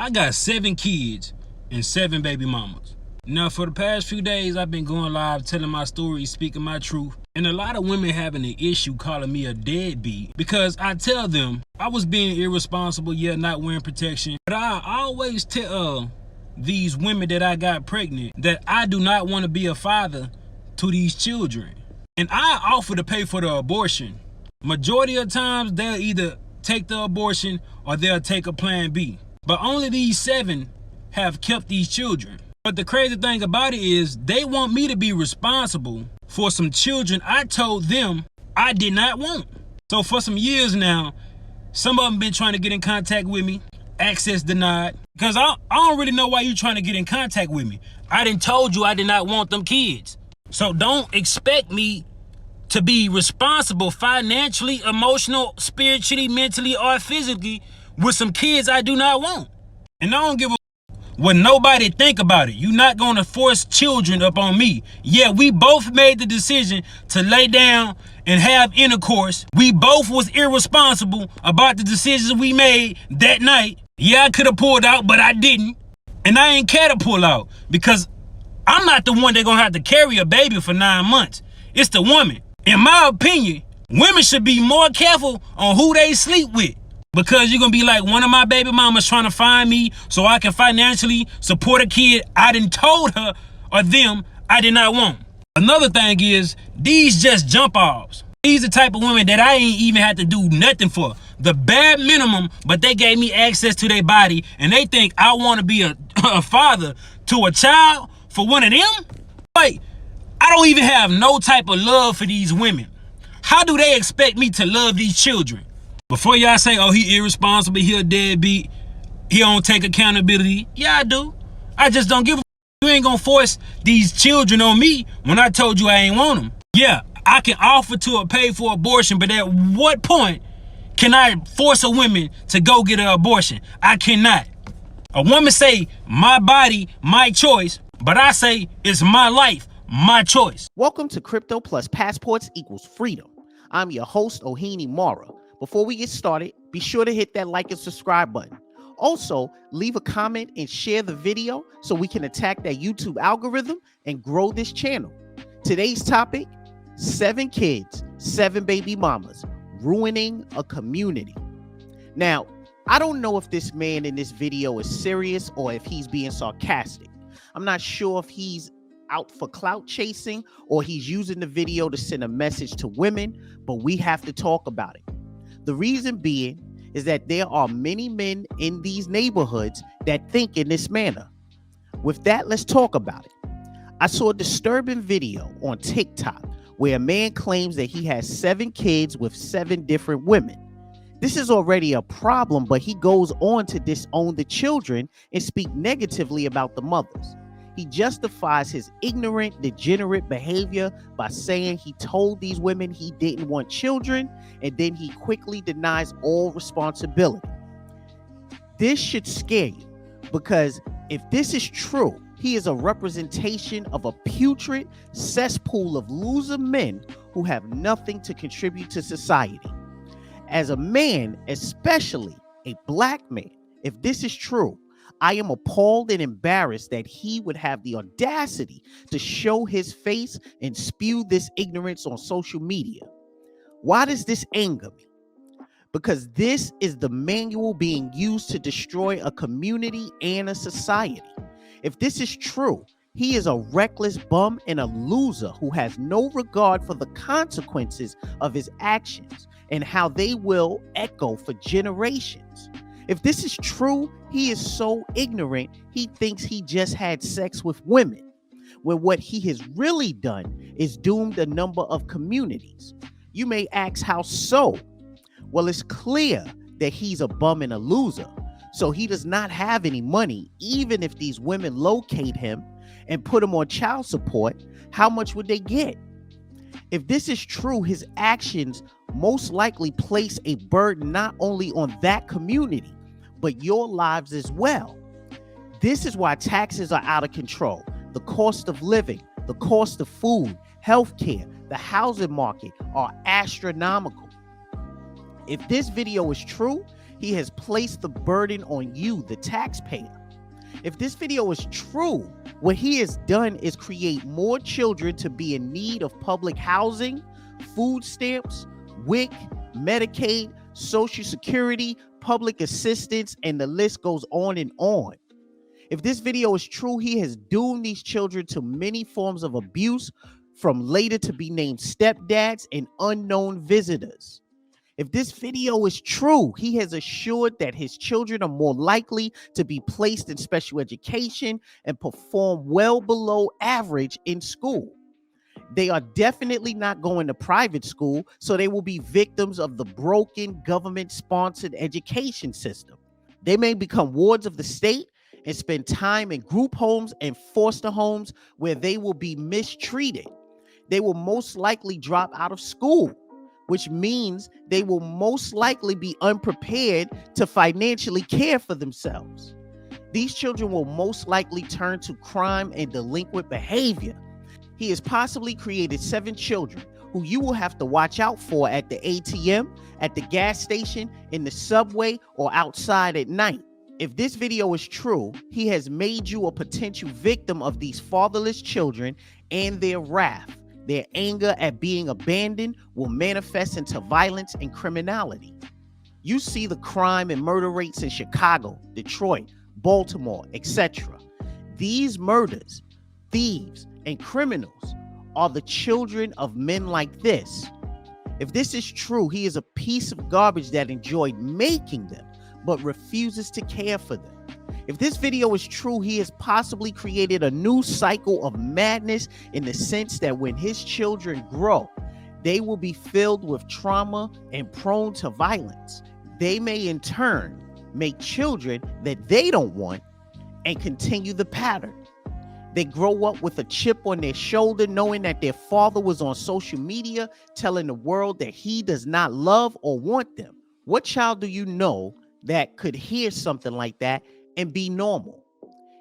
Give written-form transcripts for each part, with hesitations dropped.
I got 7 kids and 7 baby mamas. Now, for the past few days, I've been going live telling my story, speaking my truth. And a lot of women having an issue calling me a deadbeat because I tell them I was being irresponsible, not wearing protection. But I always tell these women that I got pregnant that I do not want to be a father to these children. And I offer to pay for the abortion. Majority of times, they'll either take the abortion or they'll take a plan B. But only these 7 have kept these children. But the crazy thing about it is they want me to be responsible for some children I told them I did not want. So for some years now, some of them been trying to get in contact with me, access denied. Because I don't really know why you trying to get in contact with me. I done told you I did not want them kids. So don't expect me to be responsible financially, emotional, spiritually, mentally, or physically with some kids I do not want. And I don't give a what nobody think about it. You're not gonna force children up on me. Yeah, we both made the decision to lay down and have intercourse. We both was irresponsible about the decisions we made that night. Yeah, I could have pulled out, but I didn't. And I ain't care to pull out because I'm not the one that gonna have to carry a baby for 9 months. It's the woman. In my opinion, women should be more careful on who they sleep with. Because you're going to be like, one of my baby mamas trying to find me so I can financially support a kid I done told her or them I did not want. Another thing is, these just jump offs. These the type of women that I ain't even had to do nothing for. The bare minimum, but they gave me access to their body and they think I want to be a father to a child for one of them? Like, I don't even have no type of love for these women. How do they expect me to love these children? Before y'all say, oh, he irresponsible, he a deadbeat, he don't take accountability. Yeah, I do. I just don't give a f. You ain't gonna force these children on me when I told you I ain't want them. Yeah, I can offer to pay for abortion, but at what point can I force a woman to go get an abortion? I cannot. A woman say, my body, my choice, but I say, it's my life, my choice. Welcome to Crypto+Passports equals freedom. I'm your host, Ohini Mara. Before we get started, be sure to hit that like and subscribe button. Also, leave a comment and share the video so we can attack that YouTube algorithm and grow this channel. Today's topic, 7 kids, 7 baby mamas, ruining a community. Now, I don't know if this man in this video is serious or if he's being sarcastic. I'm not sure if he's out for clout chasing or he's using the video to send a message to women, but we have to talk about it. The reason being is that there are many men in these neighborhoods that think in this manner. With that, let's talk about it. I saw a disturbing video on TikTok where a man claims that he has 7 kids with 7 different women. This is already a problem, but he goes on to disown the children and speak negatively about the mothers. He justifies his ignorant, degenerate behavior by saying he told these women he didn't want children, and then he quickly denies all responsibility. This should scare you, because if this is true, he is a representation of a putrid cesspool of loser men who have nothing to contribute to society. As a man, especially a black man, if this is true, I am appalled and embarrassed that he would have the audacity to show his face and spew this ignorance on social media. Why does this anger me? Because this is the manual being used to destroy a community and a society. If this is true, he is a reckless bum and a loser who has no regard for the consequences of his actions and how they will echo for generations. If this is true, he is so ignorant, he thinks he just had sex with women, when what he has really done is doomed a number of communities. You may ask, how so? Well, it's clear that he's a bum and a loser, so he does not have any money. Even if these women locate him and put him on child support, how much would they get? If this is true, his actions most likely place a burden not only on that community, but your lives as well. This is why taxes are out of control. The cost of living, the cost of food, healthcare, the housing market are astronomical. If this video is true, he has placed the burden on you, the taxpayer. If this video is true, what he has done is create more children to be in need of public housing, food stamps, WIC, Medicaid, Social Security, public assistance, and the list goes on and on. If this video is true, he has doomed these children to many forms of abuse, from later to be named stepdads and unknown visitors. If this video is true, he has assured that his children are more likely to be placed in special education and perform well below average in school. They are definitely not going to private school, so they will be victims of the broken government-sponsored education system. They may become wards of the state and spend time in group homes and foster homes where they will be mistreated. They will most likely drop out of school, which means they will most likely be unprepared to financially care for themselves. These children will most likely turn to crime and delinquent behavior. He has possibly created 7 children who you will have to watch out for at the ATM, at the gas station, in the subway, or outside at night. If this video is true, he has made you a potential victim of these fatherless children, and their wrath, their anger at being abandoned, will manifest into violence and criminality. You see the crime and murder rates in Chicago, Detroit, Baltimore, etc. These murders, thieves, and criminals are the children of men like this. If this is true, he is a piece of garbage that enjoyed making them, but refuses to care for them. If this video is true, he has possibly created a new cycle of madness, in the sense that when his children grow, they will be filled with trauma and prone to violence. They may in turn make children that they don't want and continue the pattern. They grow up with a chip on their shoulder, knowing that their father was on social media telling the world that he does not love or want them. What child do you know that could hear something like that and be normal?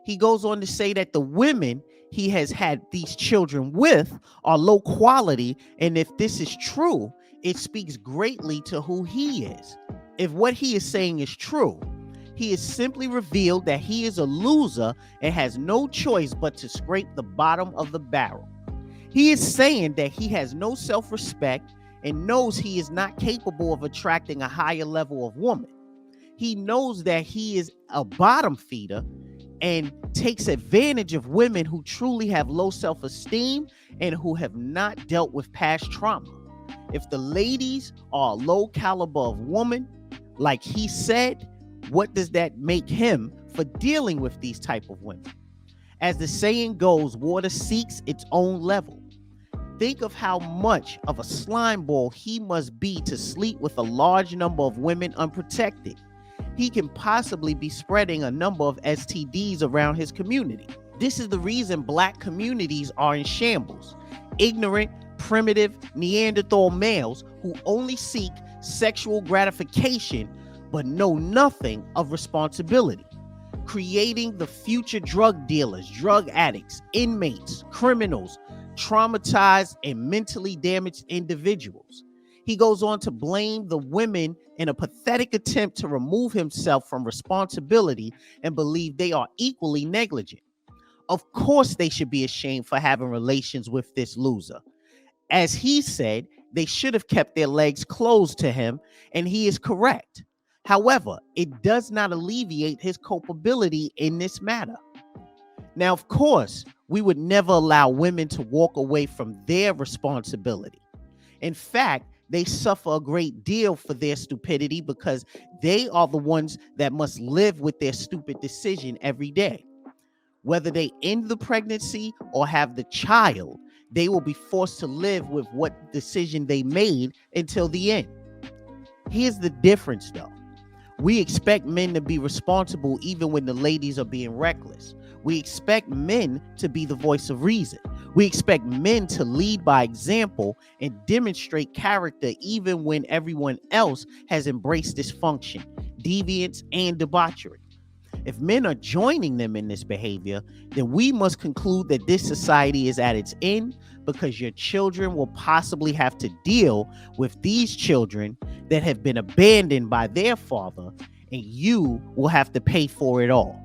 He goes on to say that the women he has had these children with are low quality, and if this is true, it speaks greatly to who he is. If what he is saying is true, he has simply revealed that he is a loser and has no choice but to scrape the bottom of the barrel. He is saying that he has no self-respect and knows he is not capable of attracting a higher level of woman. He knows that he is a bottom feeder and takes advantage of women who truly have low self-esteem and who have not dealt with past trauma. If the ladies are a low caliber of woman, like he said, what does that make him for dealing with these type of women? As the saying goes, water seeks its own level. Think of how much of a slime ball he must be to sleep with a large number of women unprotected. He can possibly be spreading a number of STDs around his community. This is the reason Black communities are in shambles. Ignorant, primitive Neanderthal males who only seek sexual gratification but know nothing of responsibility, creating the future drug dealers, drug addicts, inmates, criminals, traumatized and mentally damaged individuals. He goes on to blame the women in a pathetic attempt to remove himself from responsibility and believe they are equally negligent. Of course, they should be ashamed for having relations with this loser. As he said, they should have kept their legs closed to him, and he is correct. However, it does not alleviate his culpability in this matter. Now, of course, we would never allow women to walk away from their responsibility. In fact, they suffer a great deal for their stupidity because they are the ones that must live with their stupid decision every day. Whether they end the pregnancy or have the child, they will be forced to live with what decision they made until the end. Here's the difference, though. We expect men to be responsible even when the ladies are being reckless. We expect men to be the voice of reason. We expect men to lead by example and demonstrate character even when everyone else has embraced dysfunction, deviance, and debauchery. If men are joining them in this behavior, then we must conclude that this society is at its end, because your children will possibly have to deal with these children that have been abandoned by their father, and you will have to pay for it all.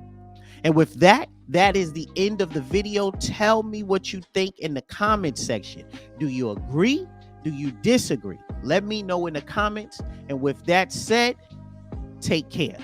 And with that, that is the end of the video. Tell me what you think in the comment section. Do you agree? Do you disagree? Let me know in the comments. And with that said, take care.